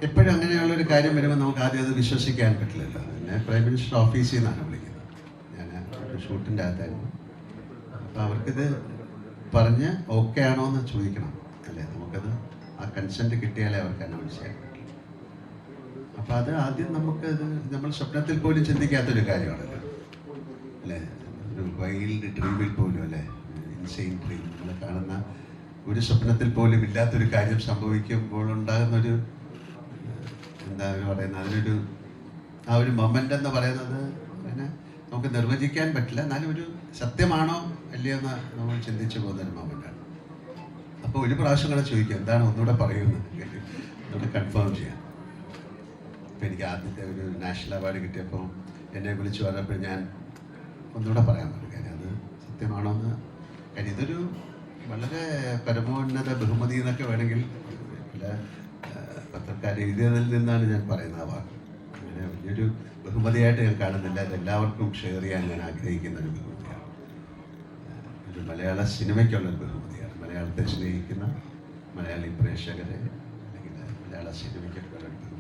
എപ്പോഴും അങ്ങനെയുള്ളൊരു കാര്യം വരുമ്പോൾ നമുക്ക് ആദ്യം അത് വിശ്വസിക്കാൻ പറ്റില്ലല്ലോ. പിന്നെ പ്രൈം മിനിസ്റ്റർ ഓഫീസിൽ നിന്നാണ് വിളിക്കുന്നത്. ഞാൻ ഒരു ഷൂട്ടിൻ്റെ അകത്തായിരുന്നു. അപ്പോൾ അവർക്കിത് പറഞ്ഞ് ഓക്കെ ആണോ എന്ന് ചോദിക്കണം അല്ലേ, നമുക്കത് ആ കൺസെൻറ്റ് കിട്ടിയാലേ അവർക്ക് അനൗൺസ് ചെയ്യാൻ പറ്റില്ല. അപ്പോൾ അത് ആദ്യം നമുക്കത് നമ്മൾ സ്വപ്നത്തിൽ പോലും ചിന്തിക്കാത്തൊരു കാര്യമാണല്ലോ അല്ലേ, ഒരു വൈൽഡ് ഡ്രീമിൽ പോലും അല്ലേ, ഇൻസെയിൻ ഡ്രീം നമ്മൾ കാണുന്ന ഒരു സ്വപ്നത്തിൽ പോലും ഇല്ലാത്തൊരു കാര്യം സംഭവിക്കുമ്പോൾ ഉണ്ടാകുന്നൊരു എന്താ പറയുന്നത്, അതിനൊരു ആ ഒരു മൊമെൻ്റ് എന്ന് പറയുന്നത് പിന്നെ നമുക്ക് നിർവചിക്കാൻ പറ്റില്ല. എന്നാലും ഒരു സത്യമാണോ അല്ലയോ എന്ന് നമ്മൾ ചിന്തിച്ചു പോകുന്നൊരു മൊമെൻ്റാണ്. അപ്പോൾ ഒരു പ്രാവശ്യം കൂടെ ചോദിക്കുക എന്താണ് ഒന്നുകൂടെ പറയുന്നത്, ഒന്നുകൂടെ കൺഫേം ചെയ്യാം. അപ്പോൾ എനിക്ക് ആദ്യത്തെ ഒരു നാഷണൽ അവാർഡ് കിട്ടിയപ്പോൾ എന്നെ വിളിച്ചു പറഞ്ഞപ്പോൾ ഞാൻ ഒന്നുകൂടെ പറയാൻ പറ്റും കാര്യം അത് സത്യമാണോ എന്ന്. കാര്യം ഇതൊരു വളരെ പരമോന്നത ബഹുമതി എന്നൊക്കെ വേണമെങ്കിൽ പല പത്രക്കാർ എഴുതിയതിൽ നിന്നാണ് ഞാൻ പറയുന്നത്. ആ വാക്ക് അങ്ങനെ വലിയൊരു ബഹുമതിയായിട്ട് ഞാൻ കാണുന്നില്ല. അത് എല്ലാവർക്കും ഷെയർ ചെയ്യാൻ ഞാൻ ആഗ്രഹിക്കുന്ന ഒരു ബഹുമതിയാണ്. ഒരു മലയാള സിനിമയ്ക്കുള്ളൊരു ബഹുമതിയാണ്. മലയാളത്തെ സ്നേഹിക്കുന്ന മലയാളി പ്രേക്ഷകരെ അല്ലെങ്കിൽ മലയാള സിനിമയ്ക്കൊക്കെ ഉള്ളൊരു ബഹുമതി.